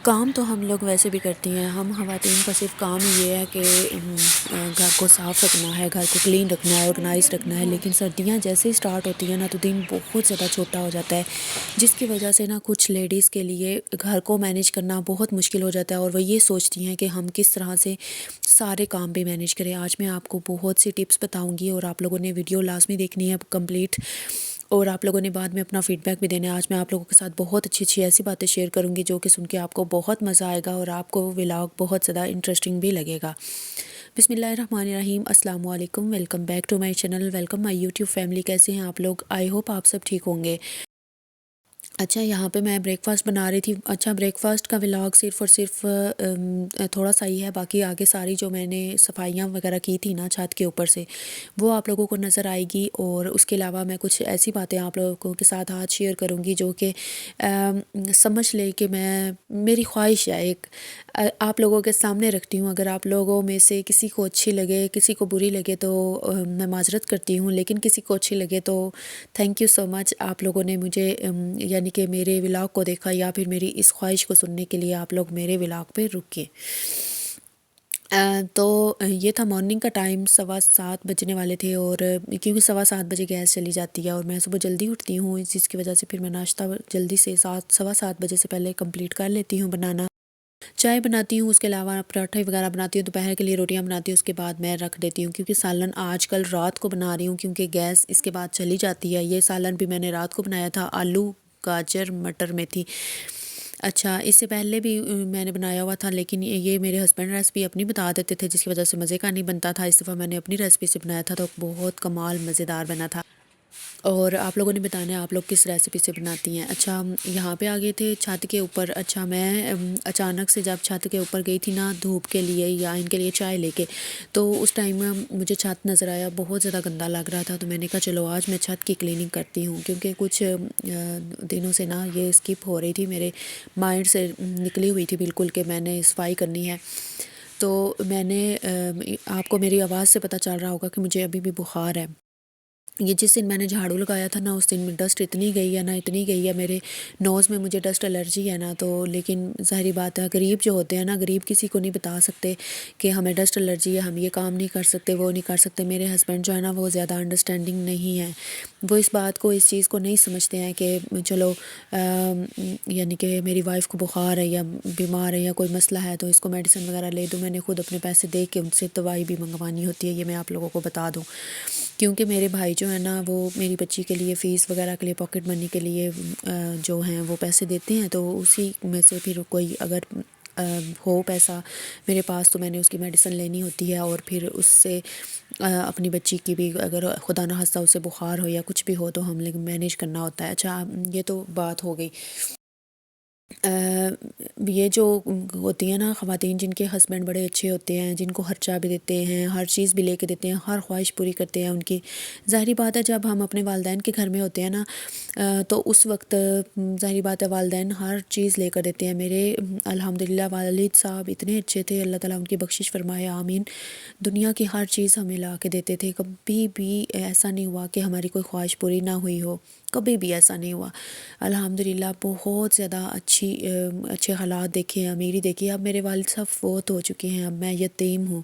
کام تو ہم لوگ ویسے بھی کرتی ہیں، ہم خواتین کا صرف کام یہ ہے کہ گھر کو صاف رکھنا ہے، گھر کو کلین رکھنا ہے، آرگنائز رکھنا ہے، لیکن سردیاں جیسے ہی سٹارٹ ہوتی ہیں نا تو دن بہت زیادہ چھوٹا ہو جاتا ہے، جس کی وجہ سے نا کچھ لیڈیز کے لیے گھر کو مینیج کرنا بہت مشکل ہو جاتا ہے، اور وہ یہ سوچتی ہیں کہ ہم کس طرح سے سارے کام بھی مینیج کریں۔ آج میں آپ کو بہت سی ٹپس بتاؤں گی اور آپ لوگوں نے ویڈیو لازمی دیکھنی ہے کمپلیٹ، اور آپ لوگوں نے بعد میں اپنا فیڈ بیک بھی دینا ہے۔ آج میں آپ لوگوں کے ساتھ بہت اچھی ایسی باتیں شیئر کروں گی جو کہ سن کے آپ کو بہت مزہ آئے گا اور آپ کو ولاگ بہت زیادہ انٹرسٹنگ بھی لگے گا۔ بسم اللہ الرحمن الرحیم، السلام علیکم، welcome back to my channel, welcome my YouTube family. کیسے ہیں آپ لوگ؟ آئی ہوپ آپ سب ٹھیک ہوں گے۔ اچھا، یہاں پہ میں بریک فاسٹ بنا رہی تھی۔ اچھا، بریک فاسٹ کا ولاگ صرف اور صرف تھوڑا سا ہی ہے، باقی آگے ساری جو میں نے صفائیاں وغیرہ کی تھی نا چھت کے اوپر سے، وہ آپ لوگوں کو نظر آئے گی، اور اس کے علاوہ میں کچھ ایسی باتیں آپ لوگوں کے ساتھ آج شیئر کروں گی جو کہ سمجھ لیں کہ میری خواہش ہے ایک آپ لوگوں کے سامنے رکھتی ہوں۔ اگر آپ لوگوں میں سے کسی کو اچھی لگے، کسی کو بری لگے تو میں معذرت کرتی ہوں، لیکن کسی کو اچھی لگے تو تھینک یو سو مچ، آپ لوگوں نے مجھے یعنی کہ میرے ولاگ کو دیکھا، یا پھر میری اس خواہش کو سننے کے لیے آپ لوگ میرے ولاگ پہ رکے۔ تو یہ تھا مارننگ کا ٹائم، 7:15 بجنے والے تھے، اور کیونکہ 7:15 بجے گیس چلی جاتی ہے اور میں صبح جلدی اٹھتی ہوں، اس چیز کی وجہ سے پھر میں ناشتہ جلدی سے 7:15 بجے سے پہلے کمپلیٹ کر لیتی ہوں بنانا۔ چائے بناتی ہوں، اس کے علاوہ پراٹھے وغیرہ بناتی ہوں، دوپہر کے لیے روٹیاں بناتی ہوں، اس کے بعد میں رکھ دیتی ہوں، کیونکہ سالن آج کل رات کو بنا رہی ہوں کیونکہ گیس اس کے بعد چلی جاتی ہے۔ یہ سالن بھی میں نے رات کو بنایا تھا، آلو گاجر مٹر میں تھی۔ اچھا، اس سے پہلے بھی میں نے بنایا ہوا تھا، لیکن یہ میرے ہسبینڈ ریسپی اپنی بتا دیتے تھے، جس کی وجہ سے مزے کا نہیں بنتا تھا۔ اس دفعہ میں نے اپنی ریسپی سے بنایا تھا تو بہت کمال مزیدار بنا تھا، اور آپ لوگوں نے بتانا ہے آپ لوگ کس ریسپی سے بناتی ہیں۔ اچھا، یہاں پہ آ گئے تھے چھت کے اوپر۔ اچھا، میں اچانک سے جب چھت کے اوپر گئی تھی نا دھوپ کے لیے یا ان کے لیے چائے لے کے، تو اس ٹائم مجھے چھت نظر آیا، بہت زیادہ گندا لگ رہا تھا، تو میں نے کہا چلو آج میں چھت کی کلیننگ کرتی ہوں، کیونکہ کچھ دنوں سے نا یہ اسکپ ہو رہی تھی، میرے مائنڈ سے نکلی ہوئی تھی بالکل کہ میں نے صفائی کرنی ہے۔ تو میں نے آپ کو میری آواز سے پتہ چل رہا ہوگا کہ مجھے ابھی بھی بخار ہے۔ یہ جس دن میں نے جھاڑو لگایا تھا نا اس دن ڈسٹ اتنی گئی ہے نا، اتنی گئی ہے، میرے نوز میں مجھے ڈسٹ الرجی ہے نا، تو لیکن ظاہری بات ہے غریب جو ہوتے ہیں نا، غریب کسی کو نہیں بتا سکتے کہ ہمیں ڈسٹ الرجی ہے، ہم یہ کام نہیں کر سکتے، وہ نہیں کر سکتے۔ میرے ہسبینڈ جو ہے نا وہ زیادہ انڈرسٹینڈنگ نہیں ہے، وہ اس بات کو اس چیز کو نہیں سمجھتے ہیں کہ چلو یعنی کہ میری وائف کو بخار ہے یا بیمار ہے یا کوئی مسئلہ ہے تو اس کو میڈیسن وغیرہ لے دوں۔ میں نے خود اپنے پیسے دے کے ان سے دوائی بھی منگوانی ہوتی ہے، یہ میں آپ لوگوں کو بتا دوں، کیونکہ میرے بھائی جو ہے نا وہ میری بچی کے لیے فیس وغیرہ کے لیے پاکٹ منی کے لیے جو ہیں وہ پیسے دیتے ہیں، تو اسی میں سے پھر کوئی اگر ہو پیسہ میرے پاس تو میں نے اس کی میڈیسن لینی ہوتی ہے، اور پھر اس سے اپنی بچی کی بھی اگر خدا نہ خواستہ اسے بخار ہو یا کچھ بھی ہو تو ہم لوگ مینیج کرنا ہوتا ہے۔ اچھا، یہ تو بات ہو گئی۔ یہ جو ہوتی ہیں نا خواتین جن کے ہسبینڈ بڑے اچھے ہوتے ہیں، جن کو خرچہ بھی دیتے ہیں، ہر چیز بھی لے کے دیتے ہیں، ہر خواہش پوری کرتے ہیں ان کی، ظاہری بات ہے جب ہم اپنے والدین کے گھر میں ہوتے ہیں نا تو اس وقت ظاہری بات ہے والدین ہر چیز لے کر دیتے ہیں۔ میرے الحمدللہ والد صاحب اتنے اچھے تھے، اللہ تعالیٰ ان کی بخشش فرمائے، آمین۔ دنیا کی ہر چیز ہمیں لا کے دیتے تھے، کبھی بھی ایسا نہیں ہوا کہ ہماری کوئی خواہش پوری نہ ہوئی ہو، کبھی بھی ایسا نہیں ہوا۔ الحمدللہ بہت زیادہ اچھے حالات دیکھے ہیں، امیری دیکھی ہے۔ اب میرے والد صاحب فوت ہو چکے ہیں، اب میں یتیم ہوں۔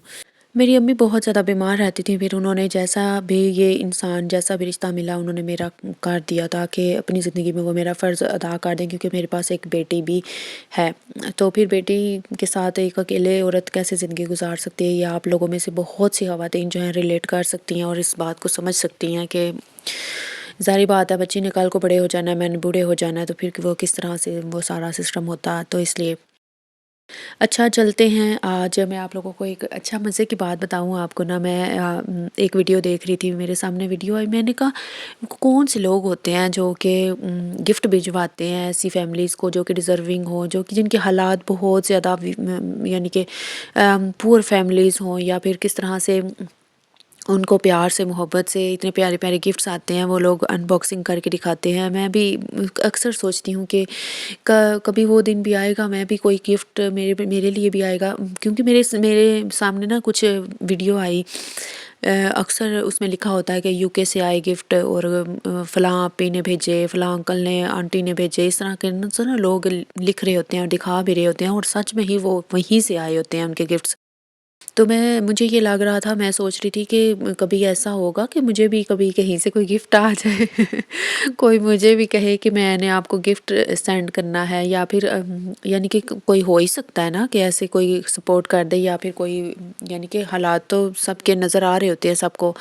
میری امی بہت زیادہ بیمار رہتی تھیں، پھر انہوں نے جیسا بھی یہ انسان جیسا بھی رشتہ ملا انہوں نے میرا کر دیا تاکہ اپنی زندگی میں وہ میرا فرض ادا کر دیں، کیونکہ میرے پاس ایک بیٹی بھی ہے۔ تو پھر بیٹی کے ساتھ ایک اکیلے عورت کیسے زندگی گزار سکتی ہے، یہ آپ لوگوں میں سے بہت سی خواتین جو ہیں ریلیٹ کر سکتی ہیں اور اس بات کو سمجھ سکتی ہیں کہ ظاہری بات ہے بچی نے کل کو بڑے ہو جانا ہے، میں نے بوڑھے ہو جانا ہے، تو پھر وہ کس طرح سے وہ سارا سسٹم ہوتا ہے، تو اس لیے اچھا چلتے ہیں۔ آج میں آپ لوگوں کو ایک اچھا مزے کی بات بتاؤں آپ کو نا، میں ایک ویڈیو دیکھ رہی تھی، میرے سامنے ویڈیو آئی، میں نے کہا کون سے لوگ ہوتے ہیں جو کہ گفٹ بھجواتے ہیں ایسی فیملیز کو جو کہ ڈیزرونگ ہوں، جو کہ جن کے حالات بہت زیادہ یعنی کہ پور فیملیز ہوں، یا پھر کس طرح سے ان کو پیار سے محبت سے اتنے پیارے پیارے گفٹس آتے ہیں، وہ لوگ ان باکسنگ کر کے دکھاتے ہیں۔ میں بھی اکثر سوچتی ہوں کہ کبھی وہ دن بھی آئے گا، میں بھی کوئی گفٹ میرے لیے بھی آئے گا، کیونکہ میرے سامنے نا کچھ ویڈیو آئی اکثر اس میں لکھا ہوتا ہے کہ یو کے سے آئے گفٹ، اور فلاں آپی نے بھیجے، فلاں انکل نے، آنٹی نے بھیجے، اس طرح کے نا لوگ لکھ رہے ہوتے ہیں اور دکھا بھی رہے ہوتے ہیں، اور سچ میں ہی وہ وہیں سے آئے ہوتے ہیں ان کے گفٹس۔ تو مجھے یہ لگ رہا تھا، میں سوچ رہی تھی کہ کبھی ایسا ہوگا کہ مجھے بھی کبھی کہیں سے کوئی گفٹ آ جائے کوئی مجھے بھی کہے کہ میں نے آپ کو گفٹ سینڈ کرنا ہے، یا پھر یعنی کہ کوئی ہو ہی سکتا ہے نا کہ ایسے کوئی سپورٹ کر دے، یا پھر کوئی، یعنی کہ حالات تو سب کے نظر آ رہے ہوتے ہیں سب کو۔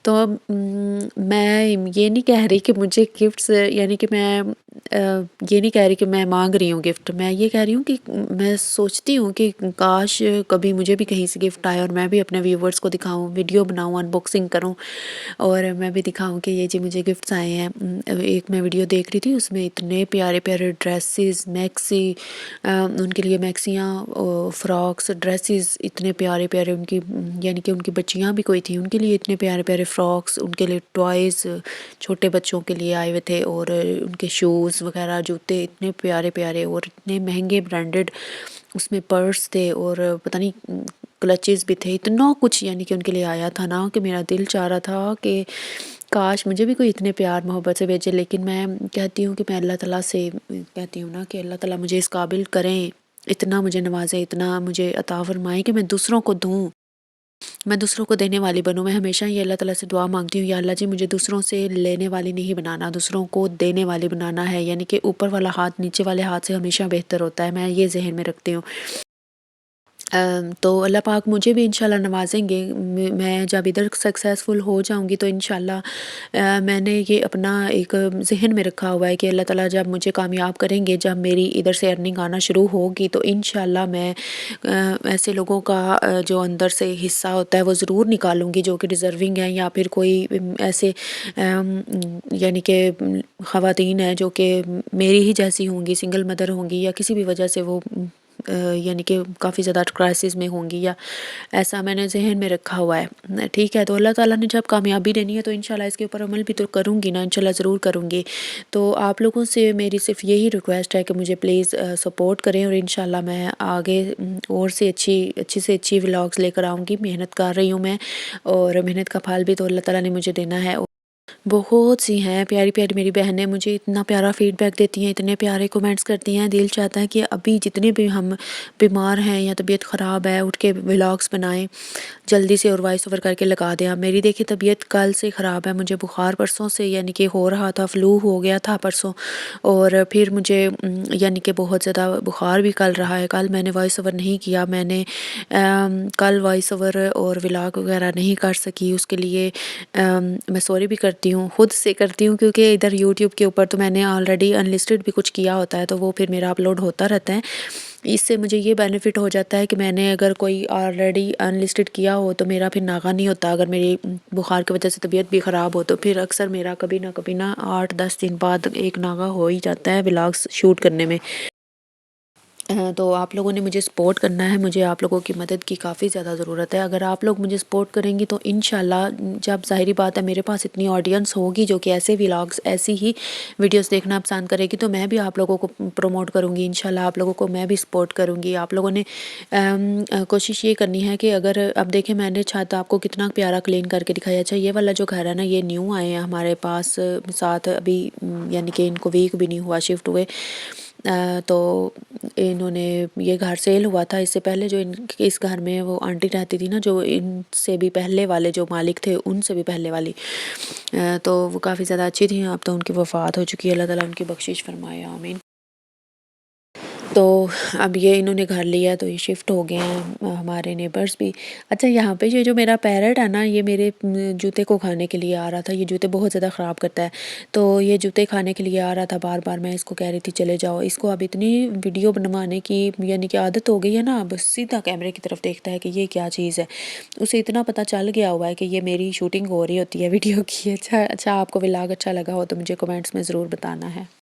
تو میں یہ نہیں کہہ رہی کہ مجھے گفٹس، یعنی کہ میں یہ نہیں کہہ رہی کہ میں مانگ رہی ہوں گفٹ، میں یہ کہہ رہی ہوں کہ میں سوچتی ہوں کہ کاش کبھی مجھے بھی کہیں سے گفٹ آئے اور میں بھی اپنے ویورز کو دکھاؤں، ویڈیو بناؤں، ان باکسنگ کروں، اور میں بھی دکھاؤں کہ یہ جی مجھے گفٹس آئے ہیں۔ ایک میں ویڈیو دیکھ رہی تھی، اس میں اتنے پیارے پیارے ڈریسز، میکسی، ان کے لیے میکسیاں، فراکس، ڈریسز اتنے پیارے پیارے، ان کی یعنی کہ ان کی بچیاں بھی کوئی تھیں، ان کے لیے اتنے پیارے پیارے فراکس، ان کے لیے ٹوائز چھوٹے بچوں کے لیے آئے ہوئے تھے، اور ان کے شوز وغیرہ، جوتے اتنے پیارے پیارے اور اتنے مہنگے برانڈڈ، اس میں پرس تھے اور پتہ نہیں کلچز بھی تھے، اتنا کچھ یعنی کہ ان کے لیے آیا تھا نا کہ میرا دل چاہ رہا تھا کہ کاش مجھے بھی کوئی اتنے پیار محبت سے بھیجے۔ لیکن میں کہتی ہوں کہ میں اللہ تعالیٰ سے کہتی ہوں نا کہ اللہ تعالیٰ مجھے اس قابل کریں، اتنا مجھے نوازیں، اتنا مجھے عطا فرمائیں کہ میں دوسروں کو دوں، میں دوسروں کو دینے والی بنوں۔ میں ہمیشہ یہ اللہ تعالیٰ سے دعا مانگتی ہوں، یا اللہ جی مجھے دوسروں سے لینے والی نہیں بنانا، دوسروں کو دینے والی بنانا ہے، یعنی کہ اوپر والا ہاتھ نیچے والے ہاتھ سے ہمیشہ بہتر ہوتا ہے، میں یہ ذہن میں رکھتی ہوں۔ تو اللہ پاک مجھے بھی انشاءاللہ نوازیں گے، میں جب ادھر سکسیزفل ہو جاؤں گی تو انشاءاللہ میں نے یہ اپنا ایک ذہن میں رکھا ہوا ہے کہ اللہ تعالیٰ جب مجھے کامیاب کریں گے، جب میری ادھر سے ارننگ آنا شروع ہوگی تو انشاءاللہ میں ایسے لوگوں کا جو اندر سے حصہ ہوتا ہے وہ ضرور نکالوں گی جو کہ ڈیزرونگ ہیں، یا پھر کوئی ایسے یعنی کہ خواتین ہیں جو کہ میری ہی جیسی ہوں گی، سنگل مدر ہوں گی، یا کسی بھی وجہ سے وہ یعنی کہ کافی زیادہ کرائسس میں ہوں گی، یا ایسا میں نے ذہن میں رکھا ہوا ہے۔ ٹھیک ہے، تو اللہ تعالیٰ نے جب کامیابی دینی ہے تو انشاءاللہ اس کے اوپر عمل بھی تو کروں گی نا، انشاءاللہ ضرور کروں گی۔ تو آپ لوگوں سے میری صرف یہی ریکویسٹ ہے کہ مجھے پلیز سپورٹ کریں، اور انشاءاللہ میں آگے اور سے اچھی ولاگز لے کر آؤں گی۔ محنت کر رہی ہوں میں، اور محنت کا پھل بھی تو اللہ تعالیٰ نے مجھے دینا ہے۔ بہت سی ہیں پیاری پیاری میری بہنیں، مجھے اتنا پیارا فیڈ بیک دیتی ہیں، اتنے پیارے کومنٹس کرتی ہیں، دل چاہتا ہے کہ ابھی جتنے بھی ہم بیمار ہیں یا طبیعت خراب ہے اٹھ کے ولاگس بنائیں جلدی سے، اور وائس اوور کر کے لگا دیں۔ میری دیکھیں طبیعت کل سے خراب ہے، مجھے بخار پرسوں سے یعنی کہ ہو رہا تھا، فلو ہو گیا تھا پرسوں، اور پھر مجھے یعنی کہ بہت زیادہ بخار بھی کل رہا ہے۔ کل میں نے وائس اوور نہیں کیا، میں نے کل وائس اوور اور ولاگ وغیرہ نہیں کر سکی، اس کے لیے میں سوری بھی کرتی ہوں، خود سے کرتی ہوں، کیونکہ ادھر یوٹیوب کے اوپر تو میں نے آلریڈی انلسٹڈ بھی کچھ کیا ہوتا ہے تو وہ پھر میرا اپلوڈ ہوتا رہتا ہے۔ اس سے مجھے یہ بینیفٹ ہو جاتا ہے کہ میں نے اگر کوئی آلریڈی انلسٹڈ کیا ہو تو میرا پھر ناغہ نہیں ہوتا، اگر میری بخار کی وجہ سے طبیعت بھی خراب ہو تو پھر اکثر میرا کبھی نہ 8-10 دن بعد ایک ناغہ ہو ہی جاتا ہے ولاگس شوٹ کرنے میں۔ تو آپ لوگوں نے مجھے سپورٹ کرنا ہے، مجھے آپ لوگوں کی مدد کی کافی زیادہ ضرورت ہے۔ اگر آپ لوگ مجھے سپورٹ کریں گی تو انشاءاللہ جب ظاہری بات ہے میرے پاس اتنی آڈینس ہوگی جو کہ ایسے ولاگس ایسی ہی ویڈیوز دیکھنا پسند کرے گی، تو میں بھی آپ لوگوں کو پروموٹ کروں گی، انشاءاللہ آپ لوگوں کو میں بھی سپورٹ کروں گی۔ آپ لوگوں نے کوشش یہ کرنی ہے کہ اگر اب دیکھیں میں نے چھت آپ کو کتنا پیارا کلین کر کے دکھایا۔ اچھا یہ والا جو گھر ہے نا، یہ نیو آئے ہیں ہمارے پاس ساتھ، ابھی یعنی کہ ان کو ویک بھی نہیں ہوا شفٹ ہوئے، تو انہوں نے یہ گھر سیل ہوا تھا۔ اس سے پہلے جو اس گھر میں وہ آنٹی رہتی تھی نا، جو ان سے بھی پہلے والے جو مالک تھے ان سے بھی پہلے والی، تو وہ کافی زیادہ اچھی تھیں، اب تو ان کی وفات ہو چکی ہے، اللہ تعالیٰ ان کی بخشش فرمائے، آمین۔ تو اب یہ انہوں نے گھر لیا تو یہ شفٹ ہو گئے ہیں، ہمارے نیبرز بھی۔ اچھا یہاں پہ یہ جو میرا پیرٹ ہے نا، یہ میرے جوتے کو کھانے کے لیے آ رہا تھا، یہ جوتے بہت زیادہ خراب کرتا ہے، تو یہ جوتے کھانے کے لیے آ رہا تھا بار بار، میں اس کو کہہ رہی تھی چلے جاؤ۔ اس کو اب اتنی ویڈیو بنوانے کی یعنی کہ عادت ہو گئی ہے نا، اب سیدھا کیمرے کی طرف دیکھتا ہے کہ یہ کیا چیز ہے، اسے اتنا پتہ چل گیا ہوا ہے کہ یہ میری شوٹنگ ہو رہی ہوتی ہے ویڈیو کی۔ اچھا آپ کو ولاگ اچھا لگا ہو تو مجھے کمنٹس میں ضرور بتانا ہے۔